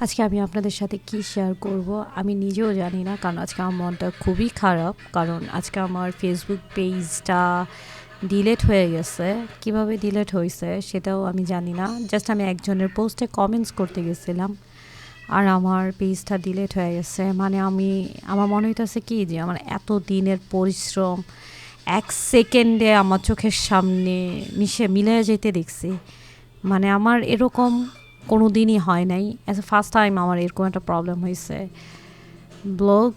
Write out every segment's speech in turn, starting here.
আজকে আমি আপনাদের সাথে কি শেয়ার করব আমি নিজেও জানি না, কারণ আজকে আমার মনটা খুবই খারাপ। কারণ আজকে আমার ফেসবুক পেজটা ডিলেট হয়ে গেছে। কিভাবে ডিলেট হয়েছে সেটাও আমি জানি না। জাস্ট আমি একজনের পোস্টে কমেন্টস করতে গেছিলাম আর আমার পেজটা ডিলেট হয়ে গেছে। মানে আমার মনে হইতেছে কি যে আমার এত দিনের পরিশ্রম এক সেকেন্ডে আমার চোখের সামনে মিলে যেতে দেখছি। মানে আমার এরকম কোনো দিনই হয় নাই, অ্যাজ এ ফার্স্ট টাইম আমার এরকম একটা প্রবলেম হয়েছে। ব্লগ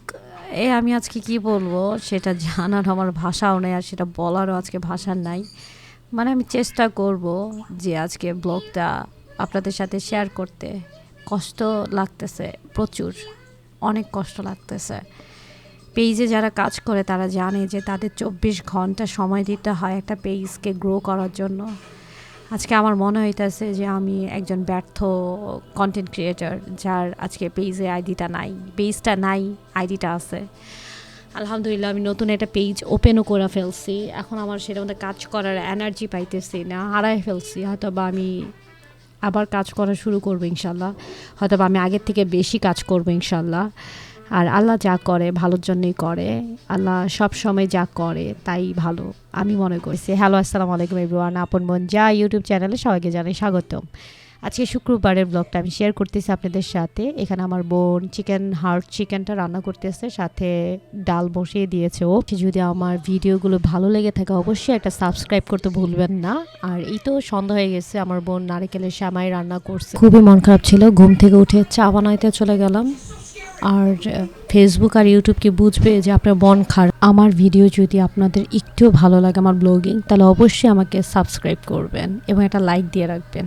আমি আজকে কি বলবো সেটা জানার আমার ভাষাও নেই, আর সেটা বলারও আজকে ভাষা নাই। মানে আমি চেষ্টা করব যে আজকে ব্লগটা আপনাদের সাথে শেয়ার করতে। কষ্ট লাগতেছে প্রচুর, অনেক কষ্ট লাগতেছে। পেজে যারা কাজ করে তারা জানে যে তাদের 24 ঘন্টা সময় দিতে হয় একটা পেজকে গ্রো করার জন্য। আজকে আমার মনে হইতেছে যে আমি একজন ব্যর্থ কন্টেন্ট ক্রিয়েটর, যার আজকে পেজটা নাই, আইডিটা আছে। আলহামদুলিল্লাহ আমি নতুন একটা পেজ ওপেনও করে ফেলছি। এখন আমার সেটার মধ্যে কাজ করার এনার্জি পাইতেছি না, হারাই ফেলছি। হয়তো বা আমি আবার কাজ করা শুরু করবো ইনশাল্লাহ, হয়তো বা আমি আগের থেকে বেশি কাজ করবো ইনশাল্লাহ। আর আল্লাহ যা করে ভালোর জন্যই করে, আল্লাহ সব সময় যা করে তাই ভালো আমি মনে করছি। হ্যালো, আসসালামু আলাইকুম এভরিওয়ান, আপন বোন যা ইউটিউব চ্যানেলে সবাইকে জানাই স্বাগতম। আজকে শুক্রবারের ব্লগটা আমি শেয়ার করতেছি আপনাদের সাথে। এখানে আমার বোন চিকেনটা রান্না করতেছে, সাথে ডাল বসিয়ে দিয়েছে ও। যদি আমার ভিডিওগুলো ভালো লেগে থাকে অবশ্যই একটা সাবস্ক্রাইব করতে ভুলবেন না। আর এই তো সন্ধ্যা হয়ে গেছে, আমার বোন নারকেলের সেমাই রান্না করছে। খুবই মন খারাপ ছিল, ঘুম থেকে উঠে চা বানাইতে চলে গেলাম। আর ফেসবুক আর ইউটিউব কি বুঝবে যে আপনার মন খারাপ? আমার ভিডিও যদি আপনাদের একটু ভালো লাগে, আমার ব্লগিং, তাহলে অবশ্যই আমাকে সাবস্ক্রাইব করবেন এবং একটা লাইক দিয়ে রাখবেন।